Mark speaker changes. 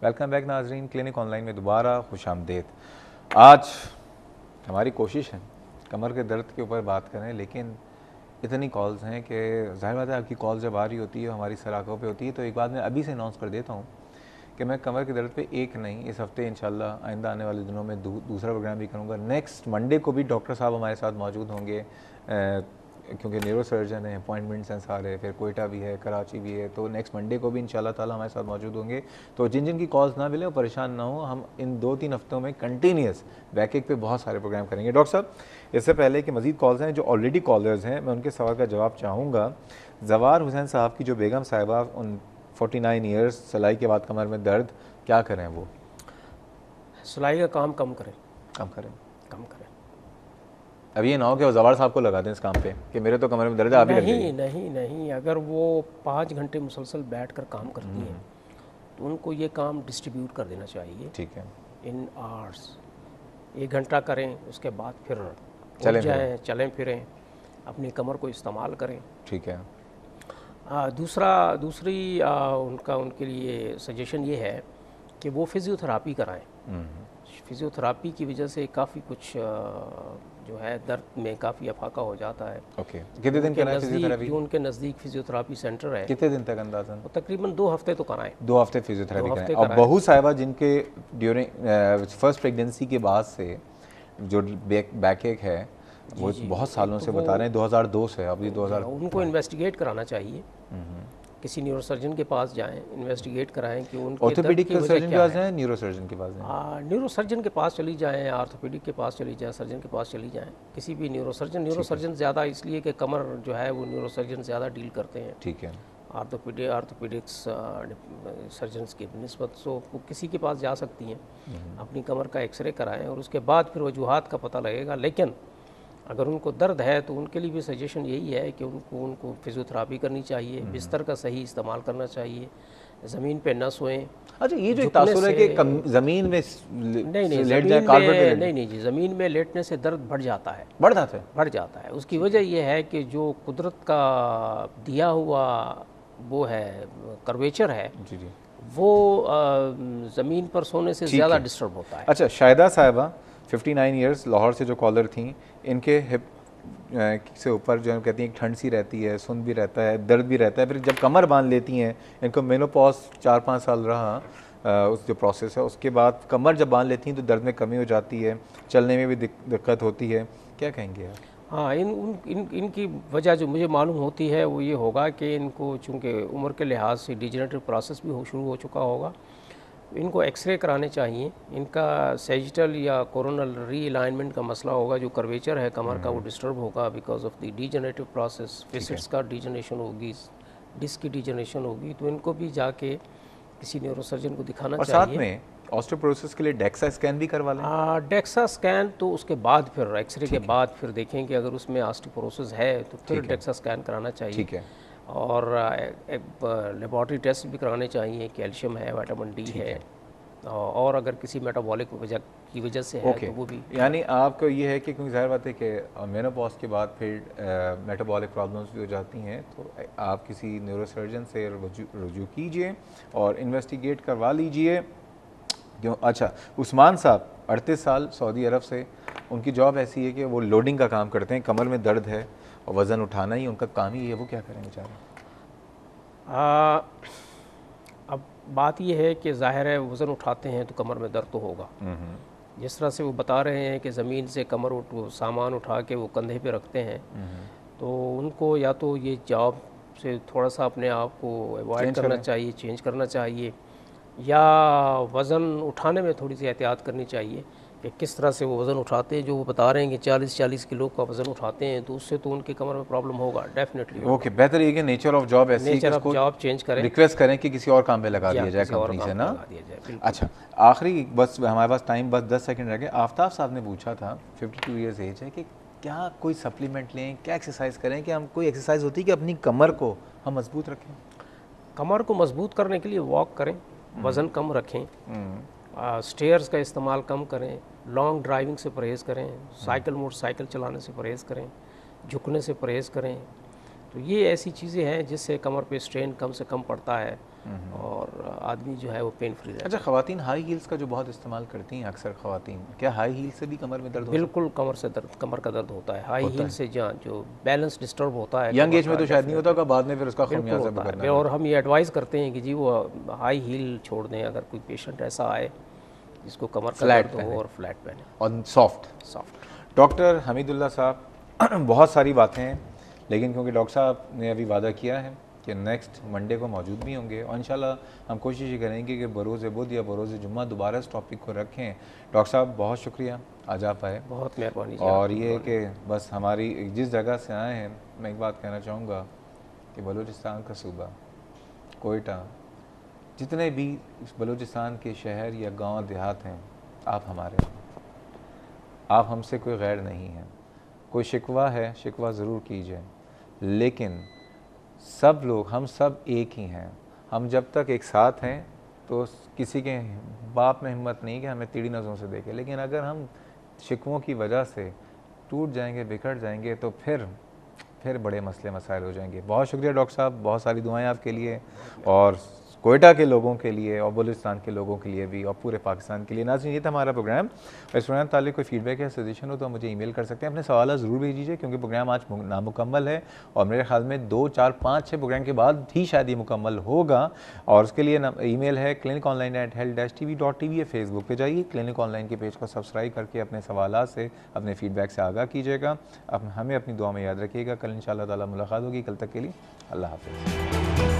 Speaker 1: Welcome back नाजरीन, clinic online में दोबारा खुशामदीद। आज हमारी कोशिश है कमर के दर्द के ऊपर बात करें, लेकिन इतनी कॉल्स हैं कि ज़ाहिर बात है आपकी कॉल जब आ रही होती है हमारी सर आंखों पे होती है। तो एक बात मैं अभी से अनाउंस कर देता हूँ कि मैं कमर के दर्द पे एक नहीं, इस हफ्ते इंशाल्लाह आइंदा आने वाले दिनों में दूसरा प्रोग्राम भी करूँगा। नेक्स्ट मंडे को भी डॉक्टर साहब हमारे साथ मौजूद होंगे, क्योंकि न्यूरो सर्जन है, अपॉइंटमेंट्स हैं सारे, फिर कोयटा भी है, कराची भी है। तो नेक्स्ट मंडे को भी इंशाल्लाह ताला हमारे साथ मौजूद होंगे। तो जिन जिन की कॉल्स ना मिले वो परेशान ना हो, हम इन 2-3 हफ्तों में कंटिन्यूस बैक पे बहुत सारे प्रोग्राम करेंगे। डॉक्टर साहब, इससे पहले कि मज़ीद कॉल्स हैं, जो ऑलरेडी कॉलर्स हैं, मैं उनके सवाल का जवाब चाहूँगा। जवार हुसैन साहब की जो बेगम साहिबा, उन 49 ईयर्स, सिलाई के बाद कमर में दर्द, क्या करें वो?
Speaker 2: सिलाई का काम कम करें।
Speaker 1: कम करें?
Speaker 2: कम करें।
Speaker 1: अब ये ना हो कि वो जवार साहब को लगा दें इस काम पे कि मेरे तो कमर में दर्द है, आप ही लग जाइए।
Speaker 2: नहीं, अगर वो 5 घंटे मुसलसल बैठ कर काम करती हैं तो उनको ये काम डिस्ट्रीब्यूट कर देना चाहिए।
Speaker 1: ठीक है।
Speaker 2: इन आवर्स 1 घंटा करें, उसके बाद फिर चलें फिरें, अपनी कमर को इस्तेमाल करें।
Speaker 1: ठीक है।
Speaker 2: दूसरी उनके लिए सजेशन ये है कि वो फिज़ियोथेरापी कराएं। फिज़ियोथेरापी की वजह से काफ़ी कुछ जो है दर्द में काफ़ी अफाका हो जाता है।
Speaker 1: ओके, कितने दिन कराएं फिजियोथेरेपी?
Speaker 2: जो उनके नज़दीक फिजियोथेरापी सेंटर है,
Speaker 1: कितने दिन तक अंदाज़न?
Speaker 2: तकरीबन 2 हफ्ते तो कराएं।
Speaker 1: 2 हफ्ते फिजियोथेरेपी कराएं। और बहू साहिबा जिनके ड्यूरिंग फर्स्ट प्रेगनेंसी के बाद से जो बैक एक है, वो बहुत सालों से बता रहे हैं, 2002 से अभी 2000,
Speaker 2: उनको इन्वेस्टिगेट कराना चाहिए। किसी न्यूरोसर्जन के पास जाएं, इन्वेस्टिगेट कराएं कि उनके
Speaker 1: ऑर्थोपेडिक सर्जन के पास जाएं, न्यूरोसर्जन के पास जाएं?
Speaker 2: न्यूरोसर्जन के पास चली जाएं, ऑर्थोपेडिक के पास चली जाएं, सर्जन के पास चली जाएं, किसी भी न्यूरोसर्जन ज़्यादा इसलिए कि कमर जो है वो न्यूरोसर्जन ज़्यादा डील करते हैं।
Speaker 1: ठीक है।
Speaker 2: ऑर्थोपेडिक्स सर्जन्स की निस्बत, सो किसी के पास जा सकती हैं, अपनी कमर का एक्सरे कराएं और उसके बाद फिर वजूहात का पता लगेगा। लेकिन अगर उनको दर्द है तो उनके लिए भी सजेशन यही है कि उनको फिजियोथेरापी करनी चाहिए, बिस्तर का सही इस्तेमाल करना चाहिए, ज़मीन पे न सोएं।
Speaker 1: अच्छा, ये जो तासुर है कि ज़मीन में लेट जाए, कारपेट पे लेट?
Speaker 2: नहीं जी, ज़मीन में लेटने से दर्द बढ़ जाता है।
Speaker 1: बढ़ जाता है।
Speaker 2: उसकी वजह यह है कि जो कुदरत का दिया हुआ वो है कर्वेचर है, जी, वो ज़मीन पर सोने से ज़्यादा डिस्टर्ब होता है।
Speaker 1: अच्छा, शाहिदा साहिबा 59 ईयर्स, लाहौर से जो कॉलर थी, इनके हिप से ऊपर जो है कहती हैं ठंड सी रहती है, सुन भी रहता है, दर्द भी रहता है। फिर जब कमर बांध लेती हैं, इनको मेनोपॉज 4-5 साल रहा, उस जो प्रोसेस है, उसके बाद कमर जब बांध लेती हैं तो दर्द में कमी हो जाती है, चलने में भी दिक्कत होती है। क्या कहेंगे आप?
Speaker 2: हाँ, इनकी वजह जो मुझे मालूम होती है वो ये होगा कि इनको चूँकि उम्र के लिहाज से डिजेनरेटिव प्रोसेस भी शुरू हो चुका होगा, इनको एक्सरे कराने चाहिए। इनका सैजिटल या कोरोनल रीअलाइनमेंट का मसला होगा, जो कर्वेचर है कमर का वो डिस्टर्ब होगा because of the degenerative process. Facets का डिजनरेशन होगी, डिस्क की डिजनरेशन होगी, तो इनको भी जाके किसी न्यूरोसर्जन को दिखाना चाहिए।
Speaker 1: और साथ में ऑस्टियोपोरोसिस के लिए डेक्सा स्कैन भी करवा लें।
Speaker 2: डेक्सा स्कैन तो उसके बाद फिर एक्सरे के बाद फिर देखेंगे, अगर उसमें ऑस्टियोपोरोसिस है तो फिर डेक्सा स्कैन कराना चाहिए।
Speaker 1: ठीक है।
Speaker 2: और लेबॉरेटरी टेस्ट भी कराने चाहिए, कैल्शियम है, विटामिन डी है, और अगर किसी मेटाबॉलिक की वजह से है तो वो भी।
Speaker 1: यानी आपको ये है कि क्योंकि ज़ाहिर बात है कि मेनोपॉज के बाद फिर मेटाबॉलिक प्रॉब्लम्स भी हो जाती हैं, तो आप किसी न्यूरोसर्जन से रुजू कीजिए और इन्वेस्टिगेट करवा लीजिए। क्यों? अच्छा, उस्मान साहब 38 साल, सऊदी अरब से, उनकी जॉब ऐसी है कि वो लोडिंग का काम करते हैं, कमर में दर्द है और वज़न उठाना ही उनका काम ही है, वो क्या करें बेचारे?
Speaker 2: अब बात यह है कि ज़ाहिर है वज़न उठाते हैं तो कमर में दर्द तो होगा। जिस तरह से वो बता रहे हैं कि ज़मीन से कमर सामान उठा के वो कंधे पे रखते हैं, तो उनको या तो ये जॉब से थोड़ा सा अपने आप को अवॉइड करना चाहिए, चेंज करना चाहिए, या वज़न उठाने में थोड़ी सी एहतियात करनी चाहिए कि किस तरह से वो वज़न उठाते हैं। जो वो बता रहे हैं कि 40 किलो का वज़न उठाते हैं, तो उससे तो उनके कमर में प्रॉब्लम होगा डेफिनेटली।
Speaker 1: ओके, बेहतर ये कि नेचर ऑफ जॉब ऐसी है कि उसको
Speaker 2: जॉब चेंज करें,
Speaker 1: रिक्वेस्ट करें कि किसी और काम पे लगा दिया जाए कंपनी से ना। अच्छा, आखिरी बस हमारे पास टाइम बस 10 सेकंड रह गए। आफ्ताब साहब ने पूछा था, 52 ईयर्स एज है, कि क्या कोई सप्लीमेंट लें, क्या एक्सरसाइज करें, कि हम कोई एक्सरसाइज होती है कि अपनी कमर को हम मजबूत रखें?
Speaker 2: कमर को मजबूत करने के लिए वॉक करें, वज़न कम रखें, स्टेयर्स का इस्तेमाल कम करें, लॉन्ग ड्राइविंग से परहेज़ करें, मोटरसाइकिल चलाने से परहेज़ करें, झुकने से परहेज़ करें। तो ये ऐसी चीज़ें हैं जिससे कमर पे स्ट्रेन कम से कम पड़ता है और आदमी जो है वो पेन फ्री रहता है।
Speaker 1: अच्छा, ख़वातीन हाई हील्स का जो बहुत इस्तेमाल करती हैं अक्सर ख़वातीन, क्या हाई हील से भी कमर में दर्द होता है?
Speaker 2: बिल्कुल कमर का दर्द होता है हाई हील से, जहाँ जो बैलेंस डिस्टर्ब होता है
Speaker 1: यंग
Speaker 2: कमर
Speaker 1: एज में
Speaker 2: का,
Speaker 1: तो शायद नहीं होता होगा, बाद में फिर उसका
Speaker 2: बिल्कुल
Speaker 1: खमियाजा
Speaker 2: होता
Speaker 1: भुगतना
Speaker 2: है। और हम ये एडवाइस करते हैं कि जी वो हाई हील छोड़ दें अगर कोई पेशेंट ऐसा आए जिसको कमर का
Speaker 1: फ्लैट
Speaker 2: दर्द हो, और फ्लैट पहने,
Speaker 1: और सॉफ्ट। डॉक्टर हमीदुल्लाह साहब बहुत सारी बातें हैं, लेकिन क्योंकि डॉक्टर साहब ने अभी वादा किया है कि नेक्स्ट मंडे को मौजूद भी होंगे, और इंशाल्लाह हम कोशिश ये करेंगे कि बरोज़ बुध या बरोज़ जुम्मा दोबारा इस टॉपिक को रखें। डॉक्टर साहब बहुत शुक्रिया, आज आप आए,
Speaker 2: बहुत मेहरबानी जी।
Speaker 1: और ये कि बस हमारी जिस जगह से आए हैं, मैं एक बात कहना चाहूँगा कि बलूचिस्तान का सूबा कोयटा, जितने भी इस बलूचिस्तान के शहर या गांव देहात हैं, आप हमारे हैं, आप हमसे कोई गैर नहीं है। कोई शिकवा है, शिकवा ज़रूर कीजिए, लेकिन सब लोग, हम सब एक ही हैं। हम जब तक एक साथ हैं तो किसी के बाप में हिम्मत नहीं कि हमें टेढ़ी नज़रों से देखे, लेकिन अगर हम शिकवों की वजह से टूट जाएंगे, बिखर जाएंगे, तो फिर बड़े मसले मसाइल हो जाएंगे। बहुत शुक्रिया डॉक्टर साहब, बहुत सारी दुआएं आपके लिए और कोयटा के लोगों के लिए और बलूचिस्तान के लोगों के लिए भी और पूरे पाकिस्तान के लिए। नाज़रीन, ये था हमारा प्रोग्राम। इस प्रोग्राम ताल्लुक़ कोई फीडबैक या सजेशन हो तो मुझे ईमेल कर सकते हैं, अपने सवाल ज़रूर भेज दीजिए, क्योंकि प्रोग्राम आज नामुकम्मल है और मेरे ख्याल में 2, 4, 5, 6 प्रोग्राम के बाद ही शायद ये मुकम्मल होगा। और उसके लिए ईमेल है cliniconline@health-tv.tv या फेसबुक पे जाइए, क्लिनिक ऑनलाइन के पेज को सब्सक्राइब करके अपने सवालात से, अपने फीडबैक से आगाह कीजिएगा। अब हमें अपनी दुआ में याद रखिएगा। कल इंशाअल्लाह ताला मुलाकात होगी। कल तक के लिए अल्लाह हाफ़िज़।